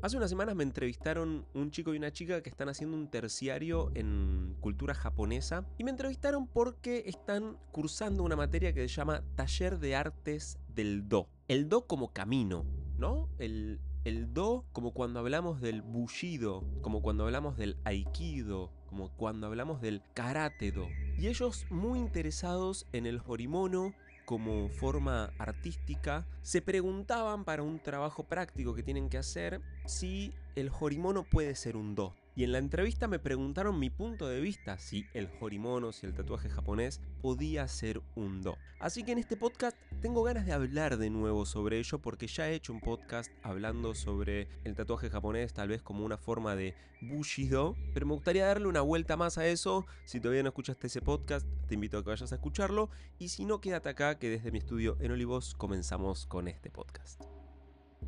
Hace unas semanas me entrevistaron un chico y una chica que están haciendo un terciario en cultura japonesa y me entrevistaron porque están cursando una materia que se llama Taller de Artes del Do. El Do como camino, ¿no? El Do como cuando hablamos del Bushido, como cuando hablamos del Aikido, como cuando hablamos del Karate Do. Y ellos muy interesados en el Horimono como forma artística, se preguntaban para un trabajo práctico que tienen que hacer si el Horimono puede ser un do. Y en la entrevista me preguntaron mi punto de vista, si el Horimono, si el tatuaje japonés podía ser un do. Así que en este podcast tengo ganas de hablar de nuevo sobre ello porque ya he hecho un podcast hablando sobre el tatuaje japonés tal vez como una forma de Bushido, pero me gustaría darle una vuelta más a eso. Si todavía no escuchaste ese podcast, te invito a que vayas a escucharlo y si no, quédate acá que desde mi estudio en Olivos comenzamos con este podcast.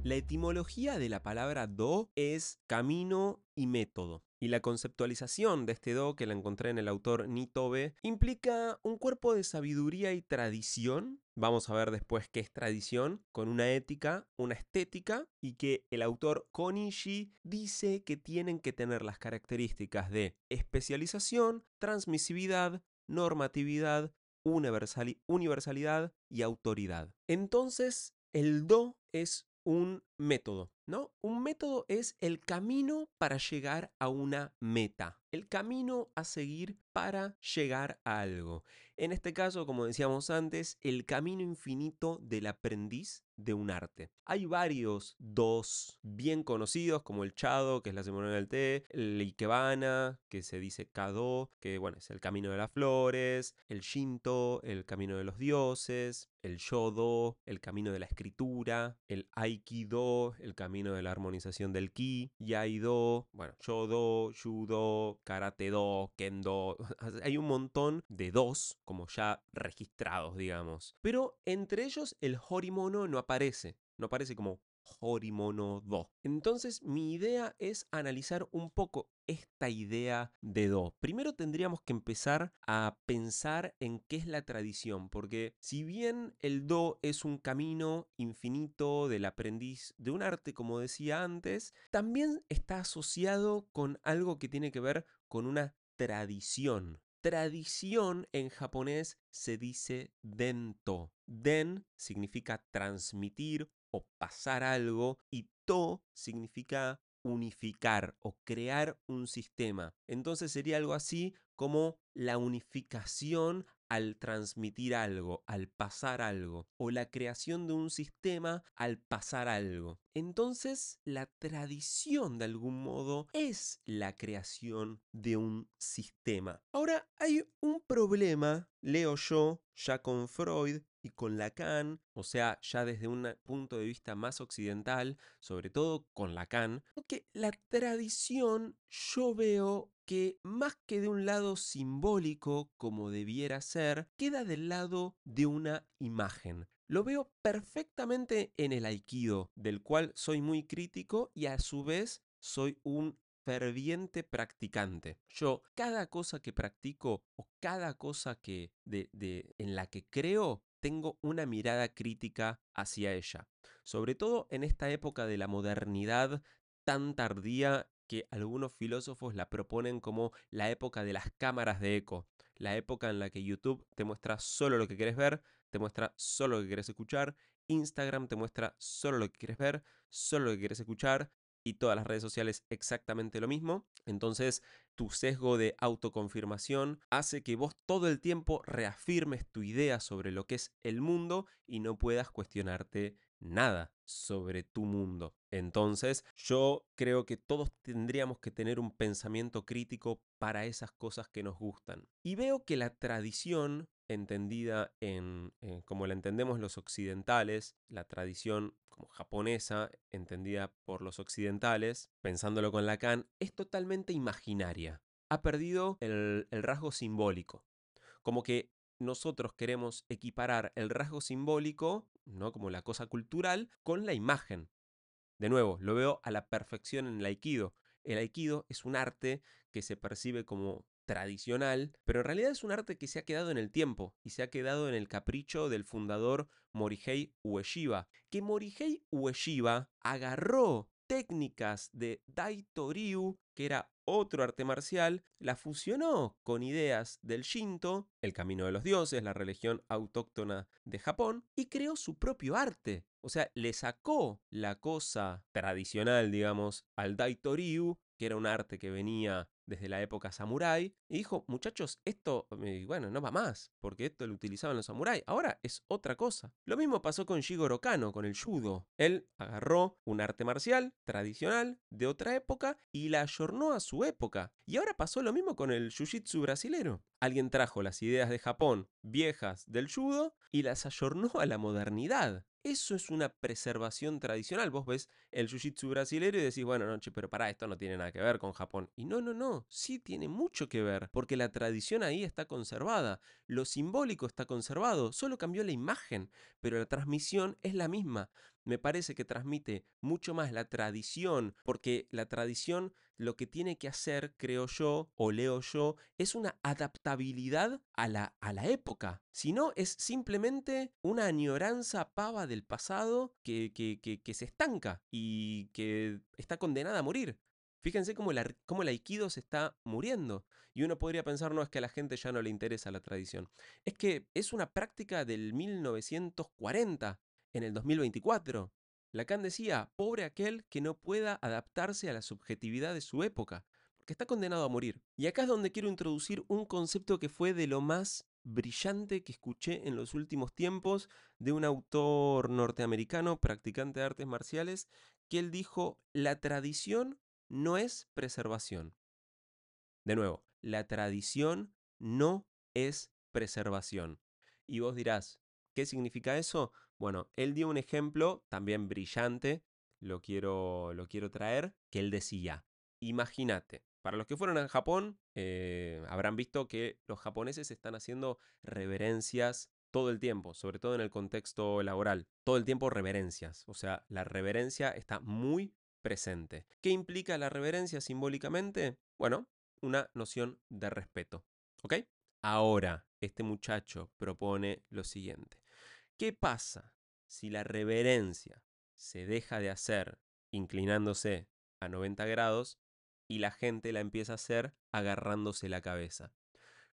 La etimología de la palabra do es camino y método. Y la conceptualización de este do, que la encontré en el autor Nitobe, implica un cuerpo de sabiduría y tradición. Vamos a ver después qué es tradición, con una ética, una estética, y que el autor Konishi dice que tienen que tener las características de especialización, transmisividad, normatividad, universalidad y autoridad. Entonces, el do es un método, ¿no? Un método es el camino para llegar a una meta, el camino a seguir para llegar a algo. En este caso, como decíamos antes, el camino infinito del aprendiz de un arte. Hay varios dos bien conocidos, como el Chado, que es la ceremonia del té, el Ikebana, que se dice Kado, que bueno, es el camino de las flores, el Shinto, el camino de los dioses, el Shodo, el camino de la escritura, el Aikido, el camino de la armonización del ki, Yaido, bueno, Shodo, Judo, Karate Do, Kendo. Hay un montón de dos como ya registrados, digamos. Pero entre ellos el Horimono no aparece. No aparece como Horimono Do. Entonces mi idea es analizar un poco esta idea de do. Primero tendríamos que empezar a pensar en qué es la tradición, porque si bien el do es un camino infinito del aprendiz de un arte, como decía antes, también está asociado con algo que tiene que ver con una tradición. Tradición en japonés se dice dento. Den significa transmitir o pasar algo y to significa unificar o crear un sistema. Entonces sería algo así como la unificación al transmitir algo, al pasar algo, o la creación de un sistema al pasar algo. Entonces, la tradición de algún modo es la creación de un sistema. Ahora, hay un problema, leo yo, ya con Freud y con Lacan, o sea, ya desde un punto de vista más occidental, sobre todo con Lacan, que la tradición yo veo que más que de un lado simbólico, como debiera ser, queda del lado de una imagen. Lo veo perfectamente en el Aikido, del cual soy muy crítico y a su vez soy un ferviente practicante. Yo, cada cosa que practico o cada cosa en la que creo, tengo una mirada crítica hacia ella. Sobre todo en esta época de la modernidad tan tardía que algunos filósofos la proponen como la época de las cámaras de eco, la época en la que YouTube te muestra solo lo que quieres ver, te muestra solo lo que quieres escuchar, Instagram te muestra solo lo que quieres ver, solo lo que quieres escuchar, y todas las redes sociales exactamente lo mismo. Entonces, tu sesgo de autoconfirmación hace que vos todo el tiempo reafirmes tu idea sobre lo que es el mundo y no puedas cuestionarte nada sobre tu mundo. Entonces, yo creo que todos tendríamos que tener un pensamiento crítico para esas cosas que nos gustan. Y veo que la tradición, entendida como la entendemos los occidentales, la tradición como japonesa, entendida por los occidentales, pensándolo con Lacan, es totalmente imaginaria. Ha perdido el rasgo simbólico. Como que nosotros queremos equiparar el rasgo simbólico, ¿no? Como la cosa cultural, con la imagen. De nuevo, lo veo a la perfección en el aikido. El aikido es un arte que se percibe como tradicional, pero en realidad es un arte que se ha quedado en el tiempo y se ha quedado en el capricho del fundador Morihei Ueshiba, que Morihei Ueshiba agarró técnicas de Daito Ryu, que era otro arte marcial, las fusionó con ideas del Shinto, el camino de los dioses, la religión autóctona de Japón, y creó su propio arte. O sea, le sacó la cosa tradicional, digamos, al Daito Ryu, que era un arte que venía desde la época samurái, y dijo, muchachos, esto, bueno, no va más, porque esto lo utilizaban los samuráis, ahora es otra cosa. Lo mismo pasó con Jigoro Kano, con el judo. Él agarró un arte marcial tradicional de otra época y la ayornó a su época. Y ahora pasó lo mismo con el jiu-jitsu brasilero. Alguien trajo las ideas de Japón viejas del judo y las ayornó a la modernidad. Eso es una preservación tradicional. Vos ves el jiu-jitsu brasilero y decís, bueno, no, che, pero pará, esto no tiene nada que ver con Japón. Y no, no, no, sí tiene mucho que ver, porque la tradición ahí está conservada, lo simbólico está conservado, solo cambió la imagen, pero la transmisión es la misma. Me parece que transmite mucho más la tradición, porque la tradición lo que tiene que hacer, creo yo, o leo yo, es una adaptabilidad a la época. Si no, es simplemente una añoranza pava del pasado que se estanca y que está condenada a morir. Fíjense cómo el aikido se está muriendo. Y uno podría pensar, no, es que a la gente ya no le interesa la tradición. Es que es una práctica del 1940 en el 2024. Lacan decía, pobre aquel que no pueda adaptarse a la subjetividad de su época, porque está condenado a morir. Y acá es donde quiero introducir un concepto que fue de lo más brillante que escuché en los últimos tiempos de un autor norteamericano, practicante de artes marciales, que él dijo, la tradición no es preservación. De nuevo, la tradición no es preservación. Y vos dirás, ¿qué significa eso? Bueno, él dio un ejemplo también brillante, lo quiero traer, que él decía, imagínate, para los que fueron a Japón, habrán visto que los japoneses están haciendo reverencias todo el tiempo, sobre todo en el contexto laboral. Todo el tiempo reverencias, o sea, la reverencia está muy presente. ¿Qué implica la reverencia simbólicamente? Bueno, una noción de respeto. ¿Ok? Ahora, este muchacho propone lo siguiente. ¿Qué pasa si la reverencia se deja de hacer inclinándose a 90 grados y la gente la empieza a hacer agarrándose la cabeza?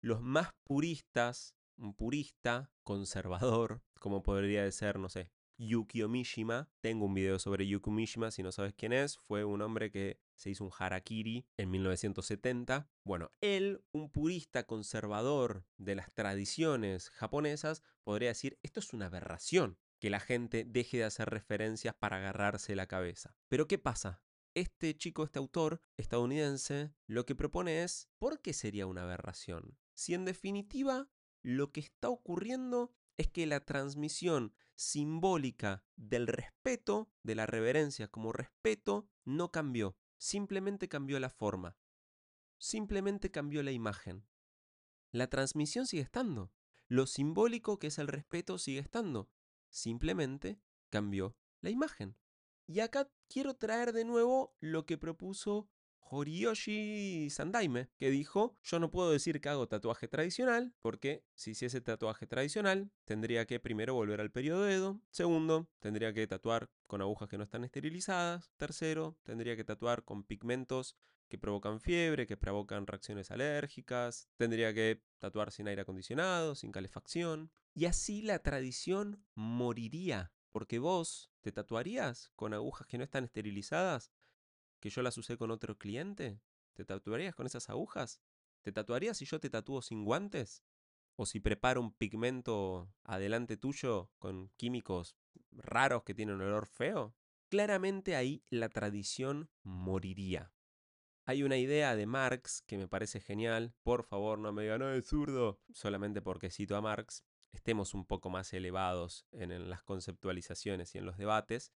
Los más puristas, un purista conservador, como podría ser, no sé, Yukio Mishima. Tengo un video sobre Yukio Mishima, si no sabes quién es. Fue un hombre que se hizo un harakiri en 1970. Bueno, él, un purista conservador de las tradiciones japonesas, podría decir, esto es una aberración, que la gente deje de hacer referencias para agarrarse la cabeza. Pero ¿qué pasa? Este chico, este autor estadounidense, lo que propone es, ¿por qué sería una aberración? Si en definitiva lo que está ocurriendo es que la transmisión simbólica del respeto, de la reverencia como respeto, no cambió. Simplemente cambió la forma. Simplemente cambió la imagen. La transmisión sigue estando. Lo simbólico que es el respeto sigue estando. Simplemente cambió la imagen. Y acá quiero traer de nuevo lo que propuso Horiyoshi Sandaime, que dijo, yo no puedo decir que hago tatuaje tradicional, porque si hiciese tatuaje tradicional, tendría que primero volver al periodo Edo, segundo, tendría que tatuar con agujas que no están esterilizadas, tercero, tendría que tatuar con pigmentos que provocan fiebre, que provocan reacciones alérgicas, tendría que tatuar sin aire acondicionado, sin calefacción, y así la tradición moriría. Porque vos te tatuarías con agujas que no están esterilizadas, que yo las usé con otro cliente. ¿Te tatuarías con esas agujas? ¿Te tatuarías si yo te tatúo sin guantes? ¿O si preparo un pigmento adelante tuyo con químicos raros que tienen un olor feo? Claramente ahí la tradición moriría. Hay una idea de Marx que me parece genial. Por favor, no me digan, no, es zurdo. Solamente porque cito a Marx. Estemos un poco más elevados en las conceptualizaciones y en los debates.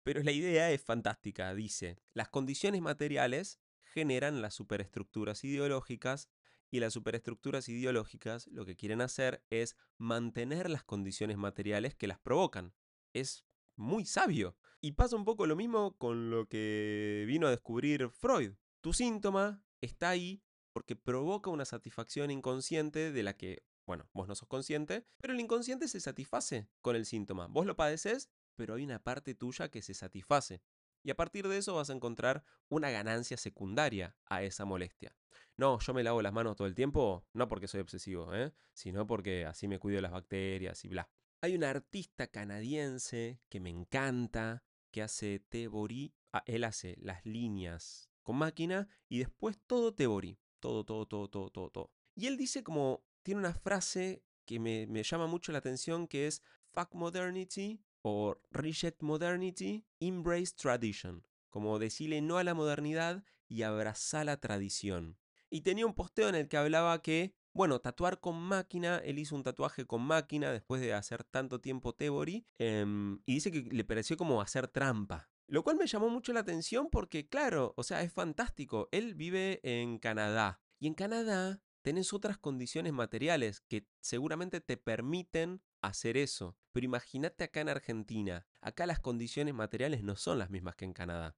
Pero la idea es fantástica. Dice, las condiciones materiales generan las superestructuras ideológicas y las superestructuras ideológicas lo que quieren hacer es mantener las condiciones materiales que las provocan. Es muy sabio. Y pasa un poco lo mismo con lo que vino a descubrir Freud. Tu síntoma está ahí porque provoca una satisfacción inconsciente de la que, bueno, vos no sos consciente, pero el inconsciente se satisface con el síntoma. Vos lo padeces, pero hay una parte tuya que se satisface. Y a partir de eso vas a encontrar una ganancia secundaria a esa molestia. No, yo me lavo las manos todo el tiempo, no porque soy obsesivo, sino porque así me cuido de las bacterias y bla. Hay un artista canadiense que me encanta, que hace Tebori. Él hace las líneas con máquina y después todo Tebori. Todo, todo, todo, todo, todo, todo. Y él dice como, tiene una frase que me llama mucho la atención que es Fuck modernity o Reject modernity, embrace tradition. Como decirle no a la modernidad y abrazar la tradición. Y tenía un posteo en el que hablaba que, bueno, tatuar con máquina, él hizo un tatuaje con máquina después de hacer tanto tiempo Tebori, y dice que le pareció como hacer trampa. Lo cual me llamó mucho la atención porque, claro, o sea, es fantástico. Él vive en Canadá. Y en Canadá tenés otras condiciones materiales que seguramente te permiten hacer eso. Pero imagínate acá en Argentina. Acá las condiciones materiales no son las mismas que en Canadá.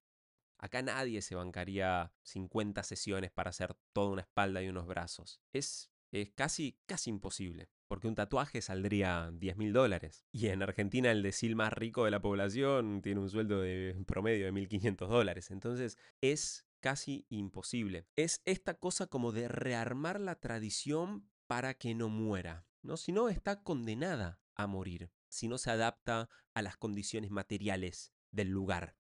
Acá nadie se bancaría 50 sesiones para hacer toda una espalda y unos brazos. Es casi imposible. Porque un tatuaje saldría $10.000. Y en Argentina el decil más rico de la población tiene un sueldo de promedio de $1.500. Entonces es casi imposible. Es esta cosa como de rearmar la tradición para que no muera. ¿No? Si no, está condenada a morir. Si no se adapta a las condiciones materiales del lugar.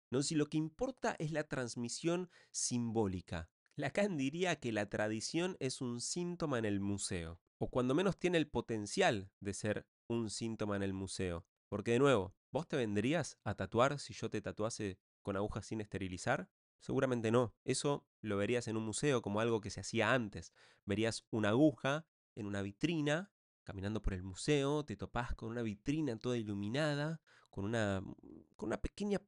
¿No? Si lo que importa es la transmisión simbólica. Lacan diría que la tradición es un síntoma en el museo, o cuando menos tiene el potencial de ser un síntoma en el museo. Porque de nuevo, ¿vos te vendrías a tatuar si yo te tatuase con agujas sin esterilizar? Seguramente no. Eso lo verías en un museo como algo que se hacía antes. Verías una aguja en una vitrina, caminando por el museo, te topás con una vitrina toda iluminada, con una pequeña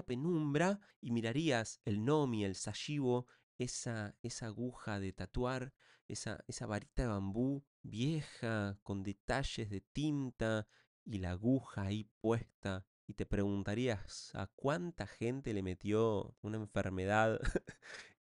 penumbra y mirarías el nomi, el sashibo, esa aguja de tatuar, esa varita de bambú vieja con detalles de tinta y la aguja ahí puesta. Y te preguntarías a cuánta gente le metió una enfermedad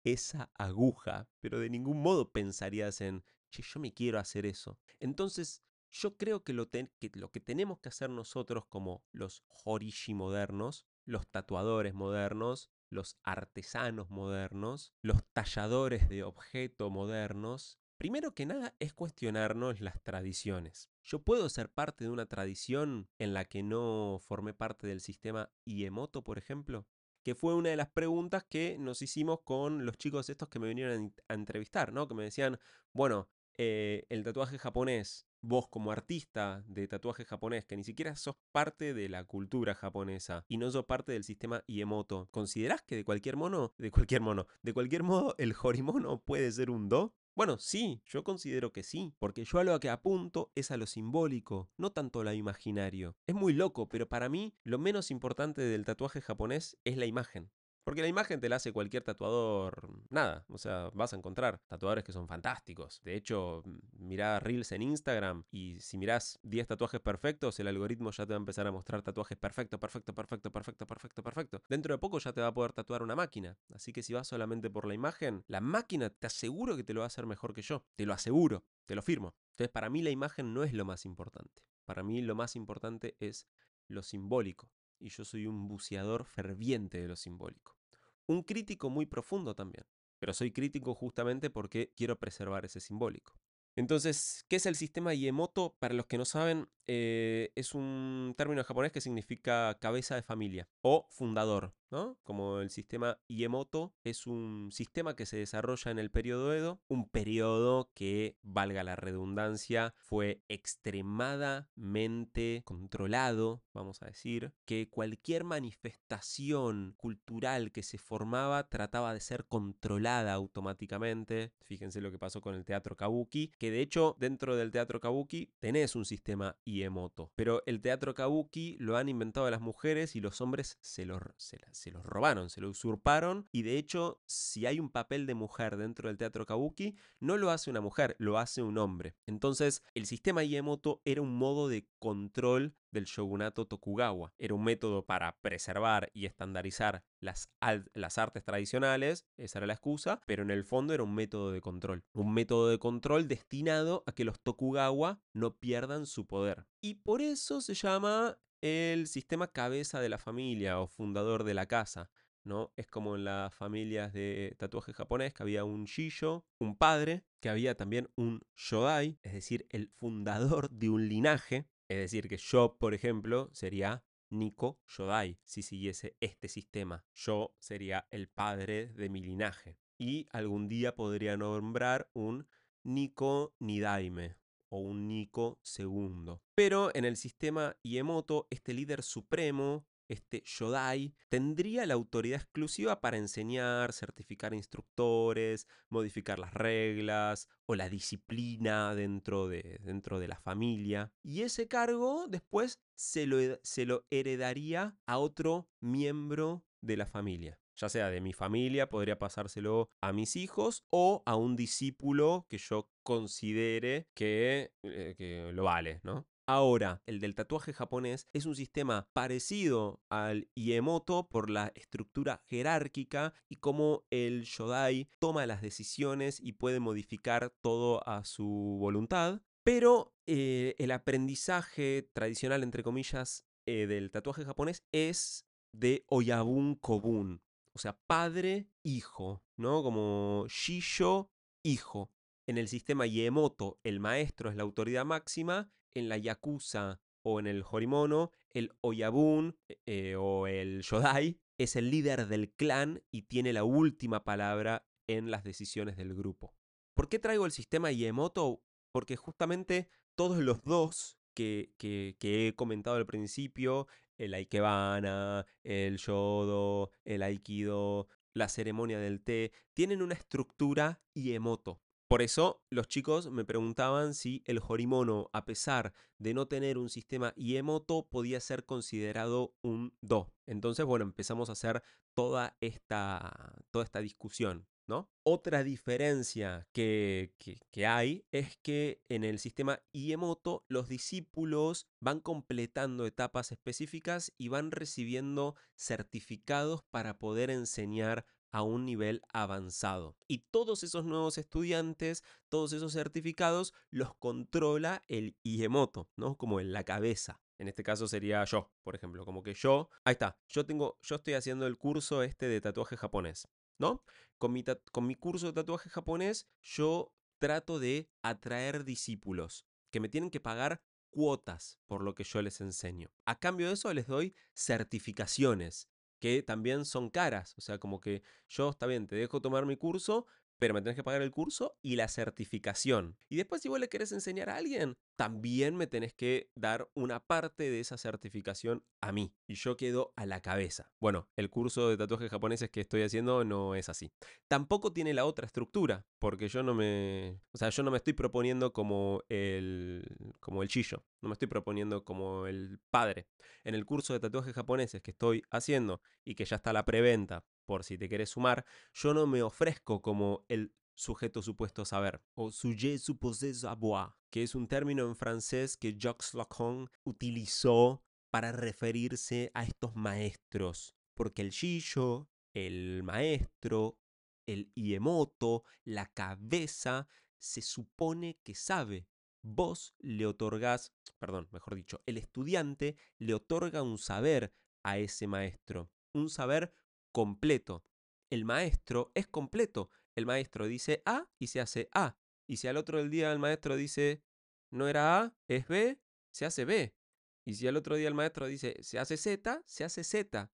esa aguja, pero de ningún modo pensarías en, che, yo me quiero hacer eso. Entonces, yo creo que lo que tenemos que hacer nosotros como los horishi modernos, los tatuadores modernos, los artesanos modernos, los talladores de objeto modernos, primero que nada es cuestionarnos las tradiciones. ¿Yo puedo ser parte de una tradición en la que no formé parte del sistema Iemoto, por ejemplo? Que fue una de las preguntas que nos hicimos con los chicos estos que me vinieron a entrevistar, ¿no? Que me decían, bueno, el tatuaje japonés, vos como artista de tatuaje japonés, que ni siquiera sos parte de la cultura japonesa y no sos parte del sistema Iemoto, ¿considerás que de cualquier modo el horimono puede ser un do? Bueno, sí, yo considero que sí, porque yo a lo que apunto es a lo simbólico, no tanto a lo imaginario. Es muy loco, pero para mí lo menos importante del tatuaje japonés es la imagen. Porque la imagen te la hace cualquier tatuador, nada, o sea, vas a encontrar tatuadores que son fantásticos. De hecho, mirá Reels en Instagram y si mirás 10 tatuajes perfectos, el algoritmo ya te va a empezar a mostrar tatuajes perfecto, perfecto, perfecto, perfecto, perfecto, perfecto. Dentro de poco ya te va a poder tatuar una máquina. Así que si vas solamente por la imagen, la máquina te aseguro que te lo va a hacer mejor que yo. Te lo aseguro, te lo firmo. Entonces, para mí la imagen no es lo más importante. Para mí lo más importante es lo simbólico. Y yo soy un buceador ferviente de lo simbólico. Un crítico muy profundo también. Pero soy crítico justamente porque quiero preservar ese simbólico. Entonces, ¿qué es el sistema Iemoto? Para los que no saben, es un término japonés que significa cabeza de familia o fundador, ¿no? Como el sistema Iemoto es un sistema que se desarrolla en el periodo Edo, un periodo que, valga la redundancia, fue extremadamente controlado, vamos a decir, que cualquier manifestación cultural que se formaba trataba de ser controlada automáticamente. Fíjense lo que pasó con el teatro Kabuki, que de hecho dentro del teatro Kabuki tenés un sistema Iemoto, pero el teatro Kabuki lo han inventado las mujeres y los hombres se los robaron, se lo usurparon y de hecho si hay un papel de mujer dentro del teatro Kabuki, no lo hace una mujer, lo hace un hombre. Entonces el sistema Iemoto era un modo de control del shogunato Tokugawa. Era un método para preservar y estandarizar las artes tradicionales, esa era la excusa, pero en el fondo era un método de control. Un método de control destinado a que los Tokugawa no pierdan su poder. Y por eso se llama el sistema cabeza de la familia o fundador de la casa, ¿no? Es como en las familias de tatuaje japonés, que había un shijo, un padre, que había también un shodai, es decir, el fundador de un linaje. Es decir, que yo, por ejemplo, sería Nico Shodai, si siguiese este sistema. Yo sería el padre de mi linaje. Y algún día podría nombrar un Nico Nidaime o un Nico segundo. Pero en el sistema Iemoto, este líder supremo, este Shodai, tendría la autoridad exclusiva para enseñar, certificar instructores, modificar las reglas o la disciplina dentro de la familia. Y ese cargo después se lo heredaría a otro miembro de la familia. Ya sea de mi familia, podría pasárselo a mis hijos o a un discípulo que yo considere que lo vale, ¿no? Ahora, el del tatuaje japonés es un sistema parecido al Iemoto por la estructura jerárquica y cómo el Shodai toma las decisiones y puede modificar todo a su voluntad. Pero el aprendizaje tradicional, entre comillas, del tatuaje japonés es de Oyabun Kobun. O sea, padre-hijo, ¿no? Como Shisho, hijo. En el sistema Iemoto, el maestro es la autoridad máxima. En la Yakuza o en el Horimono, el Oyabun o el Shodai es el líder del clan y tiene la última palabra en las decisiones del grupo. ¿Por qué traigo el sistema Iemoto? Porque justamente todos los dos que he comentado al principio, el Aikebana, el Yodo, el Aikido, la ceremonia del té, tienen una estructura Iemoto. Por eso los chicos me preguntaban si el Horimono, a pesar de no tener un sistema Iemoto, podía ser considerado un Do. Entonces, bueno, empezamos a hacer toda esta discusión, ¿no? Otra diferencia que hay es que en el sistema Iemoto los discípulos van completando etapas específicas y van recibiendo certificados para poder enseñar a un nivel avanzado. Y todos esos nuevos estudiantes, todos esos certificados, los controla el Iemoto, ¿no? Como en la cabeza. En este caso sería yo, por ejemplo, como que yo, ahí está, yo estoy haciendo el curso este de tatuaje japonés, ¿no? Con mi curso de tatuaje japonés, yo trato de atraer discípulos que me tienen que pagar cuotas por lo que yo les enseño. A cambio de eso les doy certificaciones que también son caras. O sea, como que yo, está bien, te dejo tomar mi curso, pero me tenés que pagar el curso y la certificación. Y después, si vos le querés enseñar a alguien, también me tenés que dar una parte de esa certificación a mí. Y yo quedo a la cabeza. Bueno, el curso de tatuajes japoneses que estoy haciendo no es así. Tampoco tiene la otra estructura, porque yo no me. O sea, yo no me estoy proponiendo como el chillo. No me estoy proponiendo como el padre. En el curso de tatuajes japoneses que estoy haciendo y que ya está a la preventa, por si te querés sumar, yo no me ofrezco como el sujeto supuesto saber, o sujet supposé savoir, que es un término en francés que Jacques Lacan utilizó para referirse a estos maestros, porque el shijo, el maestro, el iemoto, la cabeza, se supone que sabe. Vos le otorgás, perdón, mejor dicho, el estudiante le otorga un saber a ese maestro, un saber completo. El maestro es completo. El maestro dice A y se hace A. Y si al otro del día el maestro dice no era A, es B, se hace B. Y si al otro día el maestro dice se hace Z, se hace Z.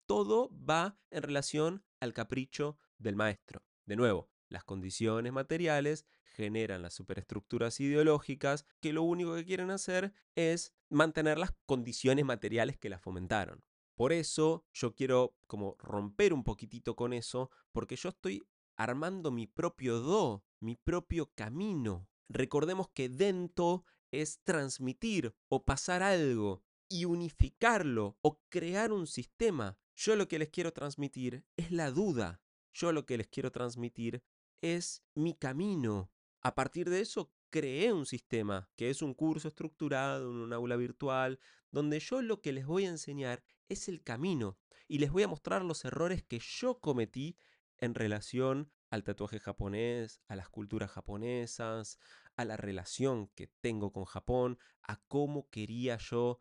Todo va en relación al capricho del maestro. De nuevo, las condiciones materiales generan las superestructuras ideológicas que lo único que quieren hacer es mantener las condiciones materiales que las fomentaron. Por eso yo quiero como romper un poquitito con eso, porque yo estoy armando mi propio do, mi propio camino. Recordemos que dento es transmitir o pasar algo y unificarlo o crear un sistema. Yo lo que les quiero transmitir es la duda. Yo lo que les quiero transmitir es mi camino. A partir de eso creé un sistema, que es un curso estructurado en un aula virtual, donde yo lo que les voy a enseñar es el camino y les voy a mostrar los errores que yo cometí en relación al tatuaje japonés, a las culturas japonesas, a la relación que tengo con Japón, a cómo quería yo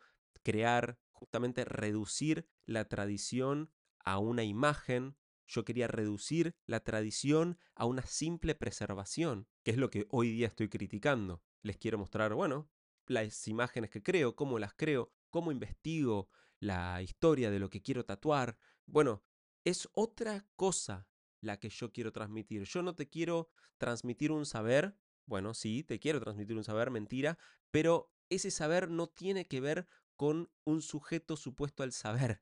crear, justamente reducir la tradición a una imagen. Yo quería reducir la tradición a una simple preservación, que es lo que hoy día estoy criticando. Les quiero mostrar, bueno, las imágenes que creo, cómo investigo la historia de lo que quiero tatuar. Bueno, es otra cosa la que yo quiero transmitir. Yo no te quiero transmitir un saber, bueno, sí, te quiero transmitir un saber, mentira, pero ese saber no tiene que ver con un sujeto supuesto al saber.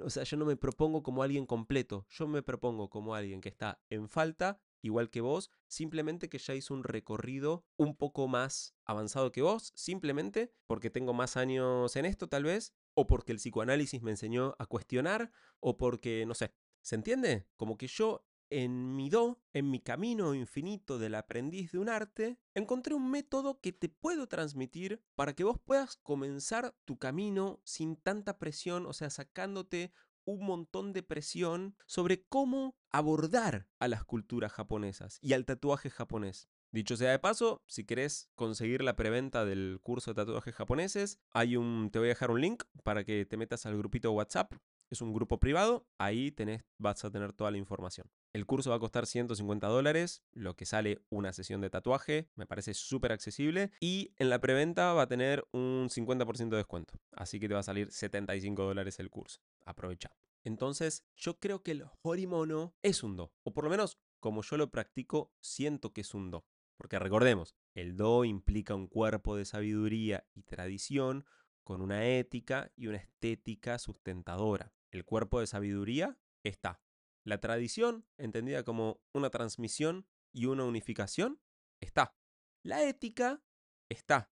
O sea, yo no me propongo como alguien completo, yo me propongo como alguien que está en falta, igual que vos, simplemente que ya hizo un recorrido un poco más avanzado que vos, simplemente porque tengo más años en esto tal vez, o porque el psicoanálisis me enseñó a cuestionar, o porque, no sé, ¿se entiende? Como que yo en mi camino infinito del aprendiz de un arte, encontré un método que te puedo transmitir para que vos puedas comenzar tu camino sin tanta presión, o sea, sacándote un montón de presión sobre cómo abordar a las culturas japonesas y al tatuaje japonés. Dicho sea de paso, si querés conseguir la preventa del curso de tatuajes japoneses, te voy a dejar un link para que te metas al grupito de WhatsApp. Es un grupo privado, ahí vas a tener toda la información. El curso va a costar $150, lo que sale una sesión de tatuaje, me parece súper accesible. Y en la preventa va a tener un 50% de descuento, así que te va a salir $75 el curso. Aprovecha. Entonces, yo creo que el horimono es un do, o por lo menos como yo lo practico, siento que es un do. Porque recordemos, el do implica un cuerpo de sabiduría y tradición con una ética y una estética sustentadora. El cuerpo de sabiduría está. La tradición, entendida como una transmisión y una unificación, está. La ética está.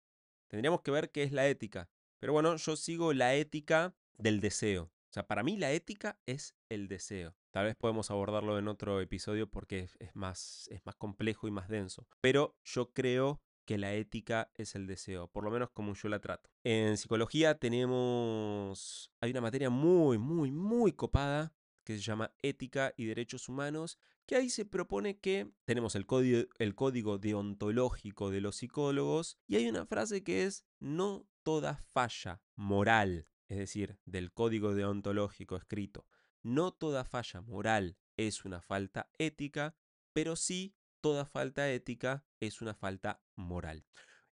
Tendríamos que ver qué es la ética. Pero bueno, yo sigo la ética del deseo. O sea, para mí la ética es el deseo. Tal vez podemos abordarlo en otro episodio porque es más complejo y más denso. Pero yo creo que la ética es el deseo, por lo menos como yo la trato. En psicología hay una materia muy, muy, muy copada que se llama Ética y Derechos Humanos, que ahí se propone que tenemos el código deontológico de los psicólogos y hay una frase que es no toda falla moral, es decir, del código deontológico escrito, no toda falla moral es una falta ética, pero sí toda falta ética es una falta moral.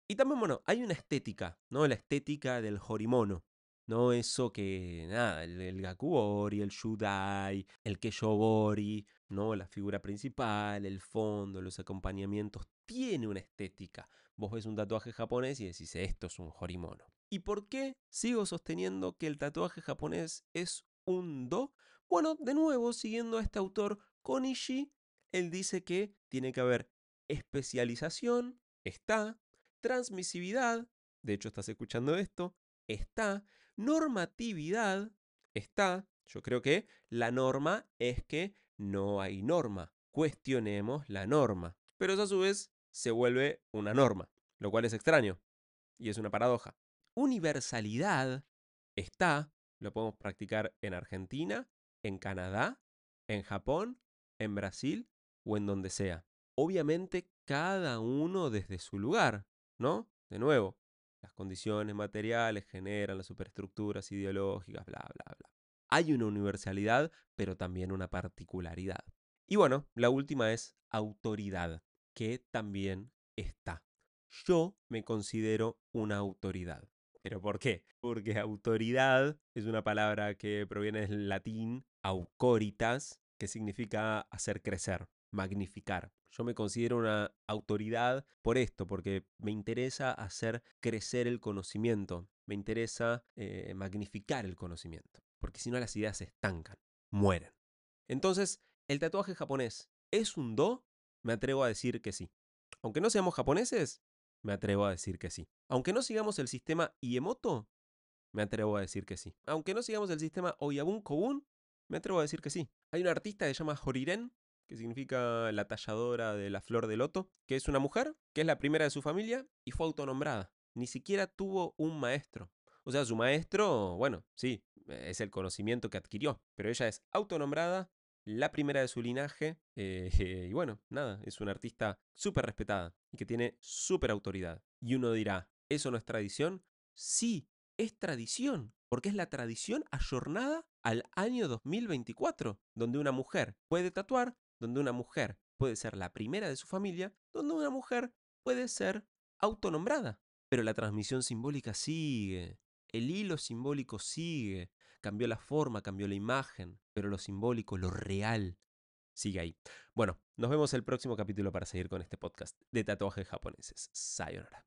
Y también, bueno, hay una estética, ¿no? La estética del horimono. No eso que, nada, el Gakugori, el Yudai, el Keyogori, ¿no? La figura principal, el fondo, los acompañamientos, tiene una estética. Vos ves un tatuaje japonés y decís, esto es un horimono. ¿Y por qué sigo sosteniendo que el tatuaje japonés es un do? Bueno, de nuevo, siguiendo a este autor Konishi, él dice que tiene que haber especialización, está, transmisividad, de hecho estás escuchando esto, está, normatividad, está. Yo creo que la norma es que no hay norma. Cuestionemos la norma. Pero eso a su vez se vuelve una norma, lo cual es extraño y es una paradoja. Universalidad está, lo podemos practicar en Argentina, en Canadá, en Japón, en Brasil o en donde sea. Obviamente cada uno desde su lugar, ¿no? De nuevo, las condiciones materiales generan las superestructuras ideológicas, bla, bla, bla. Hay una universalidad, pero también una particularidad. Y bueno, la última es autoridad, que también está. Yo me considero una autoridad. ¿Pero por qué? Porque autoridad es una palabra que proviene del latín aucoritas, que significa hacer crecer, magnificar. Yo me considero una autoridad por esto, porque me interesa hacer crecer el conocimiento, me interesa magnificar el conocimiento, porque si no las ideas se estancan, mueren. Entonces, ¿el tatuaje japonés es un do? Me atrevo a decir que sí. Aunque no seamos japoneses, me atrevo a decir que sí. Aunque no sigamos el sistema Iemoto, me atrevo a decir que sí. Aunque no sigamos el sistema Oyabun Kobun, me atrevo a decir que sí. Hay una artista que se llama Horiren, que significa la talladora de la flor de loto, que es una mujer, que es la primera de su familia y fue autonombrada. Ni siquiera tuvo un maestro. O sea, su maestro, bueno, sí, es el conocimiento que adquirió, pero ella es autonombrada, la primera de su linaje, y bueno, nada, es una artista súper respetada y que tiene súper autoridad. Y uno dirá, ¿eso no es tradición? Sí, es tradición, porque es la tradición ayornada al año 2024, donde una mujer puede tatuar, donde una mujer puede ser la primera de su familia, donde una mujer puede ser autonombrada. Pero la transmisión simbólica sigue, el hilo simbólico sigue, cambió la forma, cambió la imagen, pero lo simbólico, lo real, sigue ahí. Bueno, nos vemos el próximo capítulo para seguir con este podcast de tatuajes japoneses. Sayonara.